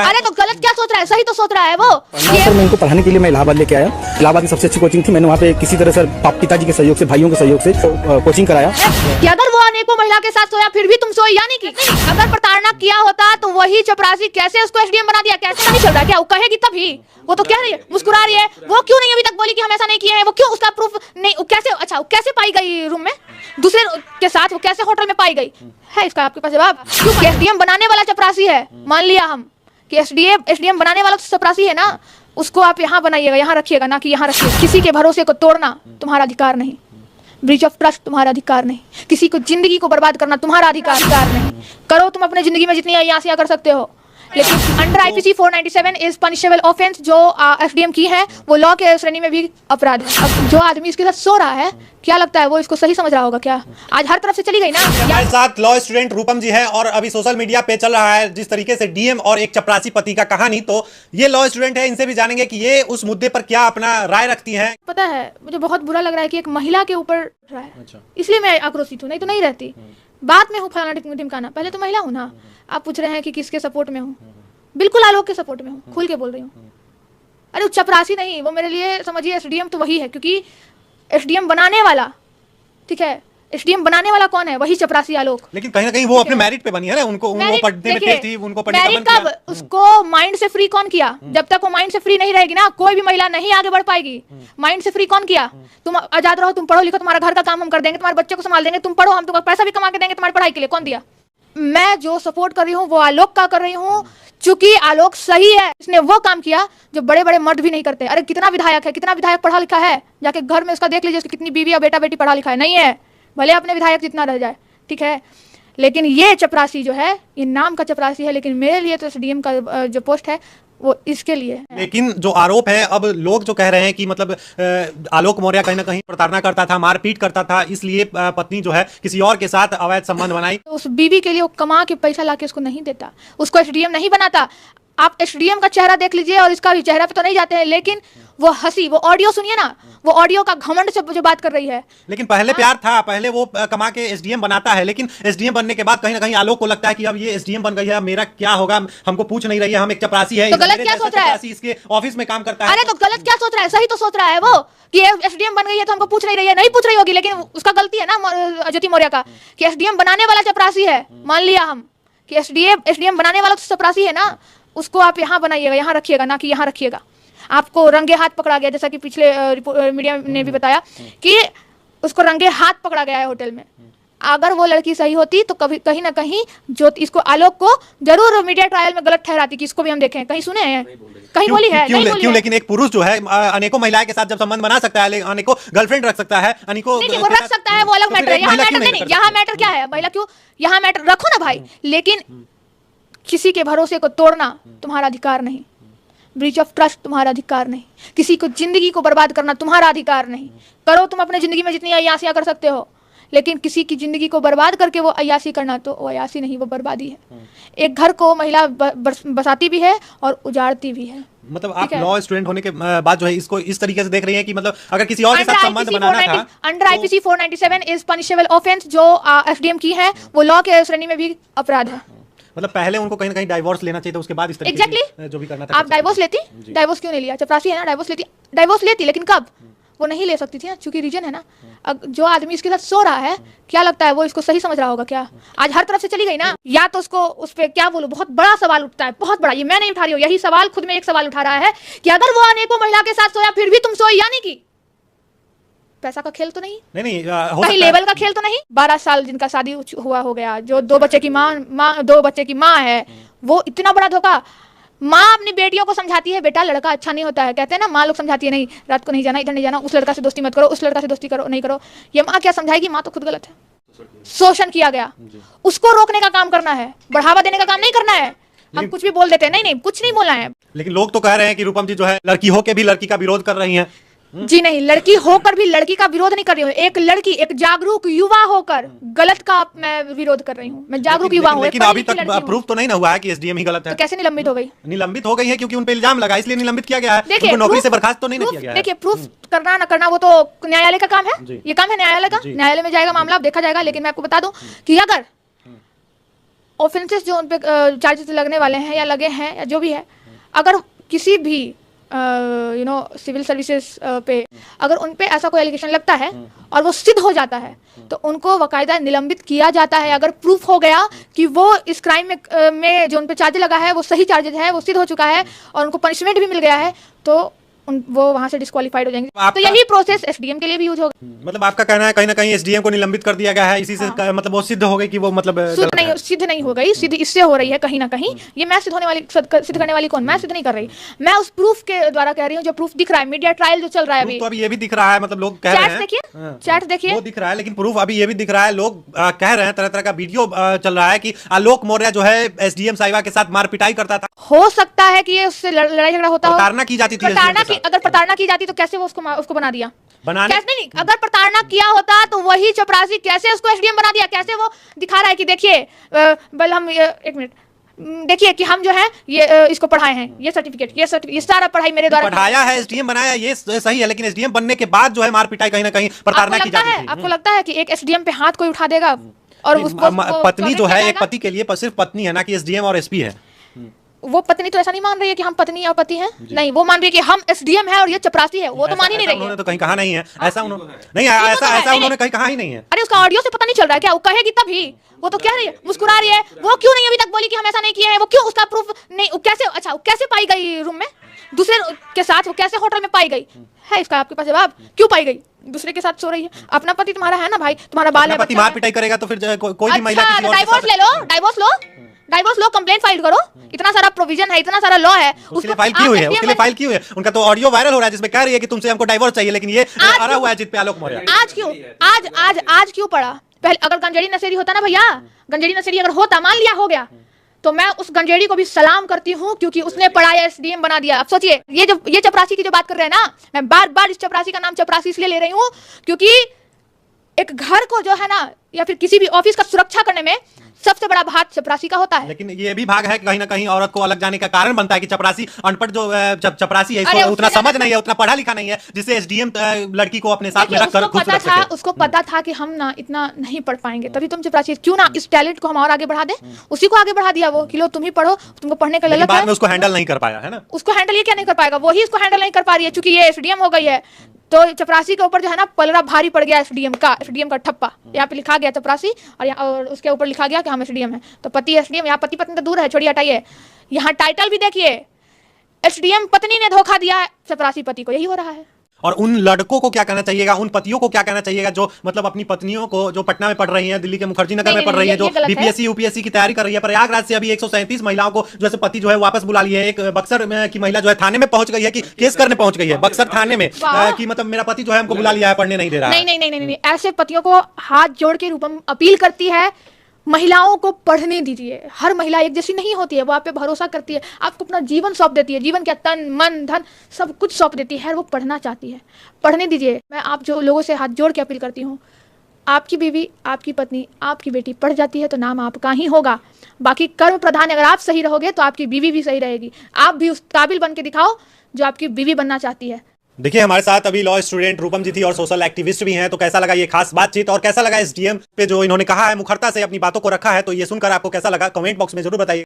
अरे तो गलत क्या सोच रहा है, सही तो सोच रहा है वो। सर मैं इनको पढ़ाने के लिए मैं इलाहाबाद लेके आया। इलाहाबाद में सबसे अच्छी कोचिंग थी। मैंने वहाँ पे किसी तरह सर पिताजी के सहयोग से, भाइयों के सहयोग से कोचिंग कराया। कि अगर वो अनेकों महिला के साथ सोया फिर भी तुम सोई, यानी कि अगर प्रताड़ना किया होता तो वही चपरासी कैसे उसको एसडीएम बना दिया? कैसे नहीं चल रहा? क्या वो कहेगी तभी? वो तो कह रही है, मुस्कुरा रही है। वो क्यों नहीं अभी तक बोली कि हम ऐसा नहीं किए हैं? वो क्यों, उसका प्रूफ नहीं? कैसे, अच्छा वो कैसे पाई गई रूम में दूसरे के साथ? वो कैसे होटल में पाई गई है? इसका आपके पास जवाब? क्योंकि एसडीएम बनाने वाला चपरासी है। मान लिया हम कि एसडीएम बनाने वाला तो चपरासी है ना, उसको आप यहाँ बनाइएगा, यहाँ रखिएगा, ना कि यहाँ रखिएगा। किसी के भरोसे को तोड़ना तुम्हारा अधिकार नहीं, ब्रीच ऑफ ट्रस्ट तुम्हारा अधिकार नहीं, किसी को जिंदगी को बर्बाद करना तुम्हारा अधिकार नहीं। करो तुम अपने जिंदगी में जितनी अय्यासियां कर सकते हो, लेकिन under IPC 497 is punishable offence जो एसडीएम की है वो लॉ के श्रेणी में भी अपराध है। अब जो आदमी इसके साथ सो रहा है, क्या लगता है वो इसको सही समझ रहा होगा क्या? आज हर तरफ से चली गई ना। हमारे साथ लॉ स्टूडेंट रूपम जी हैं और अभी सोशल मीडिया पे चल रहा है जिस तरीके से डीएम और एक चपरासी पति का कहानी, तो ये लॉ स्टूडेंट है, इनसे भी जानेंगे कि ये उस मुद्दे पर क्या अपना राय रखती हैं। पता है मुझे बहुत बुरा लग रहा है कि एक महिला के ऊपर रहा है, इसलिए मैं आक्रोशित हूँ, नहीं तो नहीं रहती। बात में हूँ फलाना ढिमकाना, पहले तो महिला हूँ ना। आप पूछ रहे हैं कि किसके सपोर्ट में हूँ? बिल्कुल आलोक के सपोर्ट में हूँ, खुल के बोल रही हूँ। अरे वो चपरासी नहीं, वो मेरे लिए समझिए एसडीएम तो वही है, क्योंकि एसडीएम बनाने वाला, ठीक है, एसडीएम बनाने वाला कौन है? वही चपरासी आलोक। लेकिन कहीं ना कहीं वो अपने मैरिट पे बनी है ना, उनको वो पढ़ने में तेज थी, उनको पढ़ने का मन किया। कब उसको माइंड से फ्री कौन किया? जब तक वो माइंड से फ्री नहीं रहेगी ना, कोई भी महिला नहीं आगे बढ़ पाएगी। माइंड से फ्री कौन किया? तुम आजाद रहो, तुम पढ़ो लिखो, तुम्हारा घर का काम हम कर देंगे, तुम्हारे बच्चे को संभाल देंगे, तुम पढ़ो, हम तुमको पैसा भी कमा के देंगे तुम्हारी पढ़ाई के लिए। कौन दिया? मैं जो सपोर्ट कर रही हूँ वो आलोक का कर रही हूँ, चूंकि आलोक सही है। इसने वो काम किया जो बड़े बड़े मर्द भी नहीं करते। अरे कितना विधायक है, कितना विधायक पढ़ा लिखा है, जाके घर में उसका देख लीजिए, उसकी कितनी बीवी या बेटा बेटी पढ़ा लिखा है। नहीं है, भले अपने विधायक जितना रह जाए, ठीक है, लेकिन ये चपरासी जो है, ये नाम का चपरासी है, लेकिन मेरे लिए तो एसडीएम का जो पोस्ट है वो इसके लिए है। लेकिन जो आरोप है, अब लोग जो कह रहे हैं कि मतलब आलोक मौर्य कहीं ना कहीं प्रताड़ना करता था, मारपीट करता था, इसलिए पत्नी जो है किसी और के साथ अवैध संबंध बनाई। तो उस बीवी के लिए वो कमा के पैसा लाके उसको नहीं देता, उसको एसडीएम नहीं बनाता। आप एसडीएम का चेहरा देख लीजिए, और इसका भी चेहरा पे तो नहीं जाते हैं, लेकिन वो हंसी, वो ऑडियो सुनिए ना, वो ऑडियो का घमंड से जो बात कर रही है। लेकिन पहले प्यार था, पहले वो कमा के एसडीएम बनाता है, लेकिन एसडीएम बनने के बाद कहीं ना कहीं आलोक को लगता है कि अब ये एसडीएम बन गई है, मेरा क्या होगा, हमको पूछ नहीं रही है, हम एक चपरासी है। तो गलत क्या सोच रहा है? इसके ऑफिस में काम करता है। अरे तो गलत क्या सोच रहा है, सही तो सोच रहा है वो कि एसडीएम बन गई है तो हमको पूछ नहीं रही है। नहीं पूछ रही होगी, लेकिन उसका गलती है ना ज्योति मौर्य का, कि एसडीएम बनाने वाला चपरासी है। मान लिया हम कि एसडीएम बनाने वाला तो चपरासी है ना, उसको आप यहाँ बनाइएगा, यहाँ रखिएगा, ना कि यहाँ रखिएगा। आपको रंगे हाथ पकड़ा गया, जैसा कि पिछले मीडिया ने भी बताया कि उसको रंगे हाथ पकड़ा गया है होटल में। अगर वो लड़की सही होती तो कभी कहीं ना कहीं जो इसको आलोक को जरूर मीडिया ट्रायल में गलत ठहराती कि इसको भी हम देखें। कहीं सुने हैं? कहीं बोली है? क्यों? लेकिन एक पुरुष जो है अनेकों महिलाओं के साथ जब संबंध बना सकता है, अनेकों गर्लफ्रेंड रख सकता है, अनेकों वो रख सकता है, वो अलग मैटर है। यहाँ मैटर नहीं, यहाँ मैटर क्या है? महिला क्यों, यहाँ मैटर रखो ना भाई, लेकिन किसी के भरोसे को तोड़ना तुम्हारा अधिकार नहीं, ब्रीच ऑफ ट्रस्ट तुम्हारा अधिकार नहीं, किसी को जिंदगी को बर्बाद करना तुम्हारा अधिकार नहीं। करो तुम अपने जिंदगी में जितनी अय्यासियां कर सकते हो, लेकिन किसी की जिंदगी को बर्बाद करके वो अय्यासी करना, तो वो अय्यासी नहीं, वो बर्बादी है। एक घर को महिला बसाती भी है और उजाड़ती भी है। मतलब आप लॉ स्टूडेंट होने के बाद जो है इसको इस तरीके से देख रही हैं कि मतलब अगर किसी और के साथ संबंध बनाना था। Under IPC 497 is punishable offence जो एसडीएम की है वो लॉ के श्रेणी में भी अपराध है। मतलब पहले उनको कहीं ना कहीं डाइवोर्स लेना चाहिए था, उसके बाद इस तरीके से जो भी करना था। आप डाइवोर्स लेती? डाइवोर्स क्यों नहीं लिया? चपरासी है ना, डाइवोर्स लेती, लेकिन कब? वो नहीं ले सकती थी ना, क्योंकि रीजन है ना। जो आदमी इसके साथ सो रहा है, क्या लगता है वो इसको सही समझ रहा होगा क्या? आज हर तरफ से चली गई ना। या तो उसको उस पर क्या बोलूं, बहुत बड़ा सवाल उठता है, बहुत बड़ा। ये मैं नहीं उठा रही हूँ, यही सवाल खुद में एक सवाल उठा रहा है कि अगर वो अनेकों महिला के साथ सोया फिर भी तुम सोई, यानी कि पैसा का खेल तो नहीं? नहीं कहीं लेवल का खेल तो नहीं? 12 साल जिनका शादी हुआ हो गया, जो 2 बच्चे की माँ है, वो इतना बड़ा धोखा। माँ अपनी बेटियों को समझाती है, बेटा लड़का अच्छा नहीं होता है, कहते हैं ना, माँ लोग समझाती है, नहीं रात को नहीं जाना, इधर नहीं जाना, उस लड़का से दोस्ती मत करो, उस लड़का से दोस्ती करो नहीं करो। ये माँ क्या समझाएगी? माँ तो खुद गलत है। शोषण किया गया, उसको रोकने का काम करना है, बढ़ावा देने का काम नहीं करना है। हम कुछ भी बोल देते हैं, नहीं कुछ नहीं बोलना है। लेकिन लोग तो कह रहे हैं कि रूपम जी जो है लड़की होके भी लड़की का विरोध कर रही हैं। जी नहीं, लड़की होकर भी लड़की का विरोध नहीं कर रही हूँ। एक लड़की, एक जागरूक युवा होकर गलत का मैं विरोध कर रही हूँ। मैं जागरूक युवा हूँ। लेकिन अभी तक प्रूफ तो नहीं ना हुआ है कि एसडीएम ही गलत है। तो कैसे निलंबित हो गई? निलंबित हो गई है क्योंकि उन पे इल्जाम लगा, इसलिए निलंबित किया गया है। उनको नौकरी से बर्खास्त तो नहीं किया गया है। देखिए, प्रूफ करना ना करना वो तो न्यायालय का काम है। ये काम है न्यायालय का, न्यायालय में जाएगा मामला, देखा जाएगा। लेकिन मैं आपको बता दूं कि अगर ऑफेंसेस जो उन पे चार्जेस लगने वाले हैं या लगे हैं या जो भी है, अगर किसी भी सिविल सर्विसेज पे अगर उन पे ऐसा कोई एलिगेशन लगता है और वो सिद्ध हो जाता है तो उनको बाकायदा निलंबित किया जाता है। अगर प्रूफ हो गया कि वो इस क्राइम में जो उन पे चार्ज लगा है वो सही चार्जेज है, वो सिद्ध हो चुका है और उनको पनिशमेंट भी मिल गया है, तो वो वहां से डिस्क्वालीफाइड हो जाएंगे। तो यही प्रोसेस एसडीएम के लिए भी यूज होगा। मतलब आपका कहना है कहीं ना कहीं एसडीएम को निलंबित कर दिया गया है, इसी से मतलब वो सिद्ध हो गई कि वो मतलब सिद्ध नहीं हो गई, सिद्ध इससे हो रही है कहीं ना कहीं। ये मैं सिद्ध करने वाली कौन? मैं सिद्ध नहीं कर रही, मैं उस प्रूफ के द्वारा कह रही हूँ जो प्रूफ दिख रहा है। मीडिया ट्रायल जो चल रहा है अभी, तो अभी ये भी दिख रहा है, मतलब लोग कह रहे हैं, चैट देखिए वो दिख रहा है, लेकिन प्रूफ अभी ये भी दिख रहा है, लोग कह रहे हैं, तरह तरह का वीडियो चल रहा है कि आलोक मौर्य जो है एसडीएम साहिबा के साथ मार पिटाई करता था। हो सकता है कि ये उससे लड़ाई झगड़ा होता हो, प्रताड़ना की जाती थी। अगर प्रताड़ना की जाती तो कैसे वो उसको बना दिया? बनाने नहीं, अगर प्रताड़ना किया होता तो वही चपरासी कैसे उसको एसडीएम बना दिया? कैसे वो दिखा रहा है कि देखिए बल हम एक मिनट देखिए कि हम जो है ये इसको पढ़ाए हैं, ये सर्टिफिकेट, ये सारा पढ़ाई मेरे द्वारा पढ़ाया है, एसडीएम बनाया, ये सही है, लेकिन एसडीएम बनने के बाद जो है मार पिटाई कहीं ना कहीं प्रताड़ना की जाती थी। आपको लगता है कि एक एसडीएम पे हाथ कोई उठा देगा? और पत्नी जो है, एक पति के लिए सिर्फ पत्नी है, ना कि एसडीएम और एसपी है। वो पत्नी तो ऐसा नहीं मान रही है कि हम पत्नी और पति हैं, नहीं, वो मान रही है कि हम एसडीएम है और ये चपरासी है। वो तो मान ही नहीं रही है। उन्होंने तो कहीं कहा नहीं है ऐसा, ऐसा उन्होंने कहीं कहा ही नहीं है। अरे उसका ऑडियो से पता नहीं चल रहा है क्या? वो कहेगी तभी, वो तो कह रही है, मुस्कुरा रही है। वो क्यों नहीं अभी तक बोली कि हम ऐसा नहीं किए हैं? वो क्यों, उसका प्रूफ नहीं? कैसे, वो कैसे पाई गई रूम में दूसरे के साथ? वो कैसे होटल में पाई गई है? इसका आपके पास जवाब? क्यों पाई गई? दूसरे के साथ सो रही है। अपना पति तुम्हारा है ना भाई, तुम्हारा बाल है, पति मार पिटाई करेगा तो फिर कोई भी महिला डाइवोर्स ले लो, डाइवोर्स लो, कंप्लेंट फाइल करो। इतना सारा प्रोविजन है, इतना सारा लॉ है, उसके लिए फाइल की हुई है, उसके लिए फाइल की हुई है। उनका तो ऑडियो वायरल हो रहा है जिसमें कह रही है कि तुमसे हमको डाइवोर्स चाहिए, लेकिन ये आ रहा हुआ है जित पे आलोक मौर्य। आज क्यों पड़ा? पहले अगर गंजेड़ी नशेड़ी होता ना भैया, गंजेड़ी नशेड़ी अगर होता, मान लिया हो गया, तो मैं उस गंजेड़ी को भी सलाम करती हूँ क्योंकि उसने पढ़ाया, एसडीएम बना दिया। अब सोचिए, ये चपरासी की जो बात कर रहे हैं ना, मैं बार बार इस चपरासी का नाम चपरासी इसलिए ले रही हूँ क्योंकि एक घर को जो है ना या फिर किसी भी ऑफिस का सुरक्षा करने में सबसे बड़ा भाग चपरासी का होता है। लेकिन ये भी भाग है कि कहीं ना कहीं औरत को अलग जाने का कारण बनता है कि चपरासी अनपढ़ जो चपरासी है, इसको उतना समझ नहीं है, उतना पढ़ा लिखा नहीं है, जिससे एसडीएम लड़की को अपने साथ में रखकर खुश रख सके। उसको पता था कि हम ना इतना नहीं पढ़ पाएंगे, तभी तुम चपरासी, क्यों ना इस टैलेंट को हम और आगे बढ़ा दें। उसी को आगे बढ़ा दिया वो कि लो तुम ही पढ़ो, तुमको पढ़ने का ललक है। बाद में उसको हैंडल नहीं कर पाया है ना, उसको हैंडल ये क्या नहीं कर पाएगा? वही इसको हैंडल नहीं कर पा रही है क्योंकि ये एसडीएम हो गई है। तो चपरासी के ऊपर जो है ना पलड़ा भारी पड़ गया, एसडीएम का ठप्पा। यहाँ पे लिखा गया चपरासी और उसके ऊपर लिखा गया कि हम एसडीएम है। तो पति एसडीएम, यहाँ पति पत्नी तो दूर है, छोड़िए हटाइए, यहाँ टाइटल भी देखिए, एसडीएम पत्नी ने धोखा दिया चपरासी पति को। यही हो रहा है। और उन लड़कों को क्या कहना चाहिएगा, उन पतियों को क्या कहना चाहिएगा जो मतलब अपनी पत्नियों को, जो पटना में पढ़ रही हैं, दिल्ली के मुखर्जी नगर में पढ़ रही हैं, जो बीपीएससी यूपीएससी की तैयारी कर रही है, प्रयागराज से अभी 137 महिलाओं को जो है पति जो है वापस बुला लिए। एक बक्सर की महिला जो है थाने में पहुंच गई है कि केस करने पहुंच गई है बक्सर थाने में कि मतलब मेरा पति जो है हमको बुला लिया है, पढ़ने नहीं दे रहा है। नहीं, ऐसे पतियों को हाथ जोड़ के रूपम अपील करती है, महिलाओं को पढ़ने दीजिए। हर महिला एक जैसी नहीं होती है, वो आप पे भरोसा करती है, आपको अपना जीवन सौंप देती है, जीवन क्या तन मन धन सब कुछ सौंप देती है, वो पढ़ना चाहती है, पढ़ने दीजिए। मैं आप जो लोगों से हाथ जोड़ के अपील करती हूँ, आपकी बीवी, आपकी पत्नी, आपकी बेटी पढ़ जाती है तो नाम आपका ही होगा। बाकी कर्म प्रधान, अगर आप सही रहोगे तो आपकी बीवी भी सही रहेगी। आप भी उस काबिल बन के दिखाओ जो आपकी बीवी बनना चाहती है। देखिए हमारे साथ अभी लॉ स्टूडेंट रूपम जी थी और सोशल एक्टिविस्ट भी हैं, तो कैसा लगा ये खास बातचीत और कैसा लगा एसडीएम पे जो इन्होंने कहा है, मुखरता से अपनी बातों को रखा है, तो ये सुनकर आपको कैसा लगा कमेंट बॉक्स में जरूर बताइए।